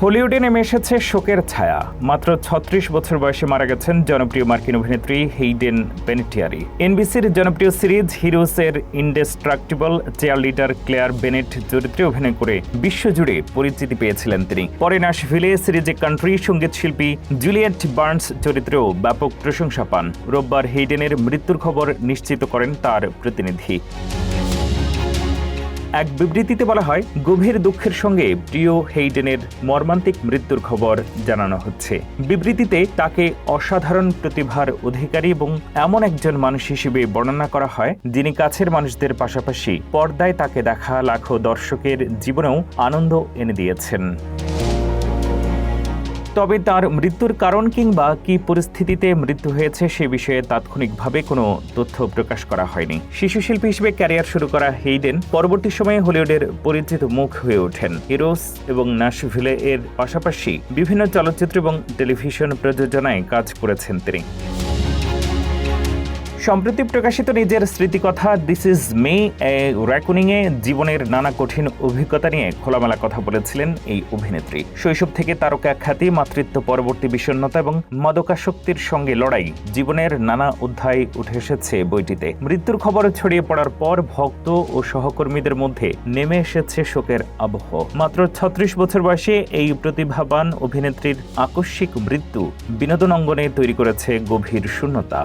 হলিউডে নেমে এসেছে শোকের ছায়া। মাত্র ৩৬ বছর বয়সে মারা গেছেন জনপ্রিয় মার্কিন অভিনেত্রী হেইডেন পেনেটিয়ারি। এনবিসির জনপ্রিয় সিরিজ হিরোসের ইনডেস্ট্রাক্টিবল চেয়ারলিডার ক্লেয়ার বেনেট চরিত্রে অভিনয় করে বিশ্বজুড়ে পরিচিতি পেয়েছিলেন তিনি। পরে নাশভিলে সিরিজে কান্ট্রি সঙ্গীত শিল্পী জুলিয়েট বার্নস চরিত্রেও ব্যাপক প্রশংসা পান। রোববার হেইডেনের মৃত্যুর খবর নিশ্চিত করেন তার প্রতিনিধি। এক বিবৃতিতে বলা হয়, গভীর দুঃখের সঙ্গে প্রিয় হেইডেনের মর্মান্তিক মৃত্যুর খবর জানানো হচ্ছে। বিবৃতিতে তাকে অসাধারণ প্রতিভার অধিকারী এবং এমন একজন মানুষ হিসেবে বর্ণনা করা হয়, যিনি কাছের মানুষদের পাশাপাশি পর্দায় তাকে দেখা লাখো দর্শকের জীবনেও আনন্দ এনে দিয়েছেন। তবে তার মৃত্যুর কারণ কিংবা কি পরিস্থিতিতে মৃত্যু হয়েছে সে বিষয়ে তাৎক্ষণিকভাবে কোনো তথ্য প্রকাশ করা হয়নি। শিশুশিল্পী হিসেবে ক্যারিয়ার শুরু করা হেইডেন পরবর্তী সময়ে হলিউডের পরিচিত মুখ হয়ে ওঠেন। হিরোস এবং নাশভিলে এর পাশাপাশি বিভিন্ন চলচ্চিত্র এবং টেলিভিশন প্রযোজনায় কাজ করেছেন তিনি। সম্প্রতি প্রকাশিত নিজের স্মৃতিকথা দিস ইজ মে এ রেকনিংয়ে জীবনের নানা কঠিন অভিজ্ঞতা নিয়ে খোলামেলা কথা বলেছিলেন এই অভিনেত্রী। শৈশব থেকে তারকা খ্যাতি, মাতৃত্ব পরবর্তী বিষণ্ণতা এবং মাদকাসক্তির সঙ্গে লড়াই, জীবনের নানা অধ্যায় উঠে এসেছে বইটিতে। মৃত্যুর খবর ছড়িয়ে পড়ার পর ভক্ত ও সহকর্মীদের মধ্যে নেমে এসেছে শোকের আবহ। মাত্র ৩৬ বছর বয়সে এই প্রতিভাবান অভিনেত্রীর আকস্মিক মৃত্যু বিনোদন অঙ্গনে তৈরি করেছে গভীর শূন্যতা।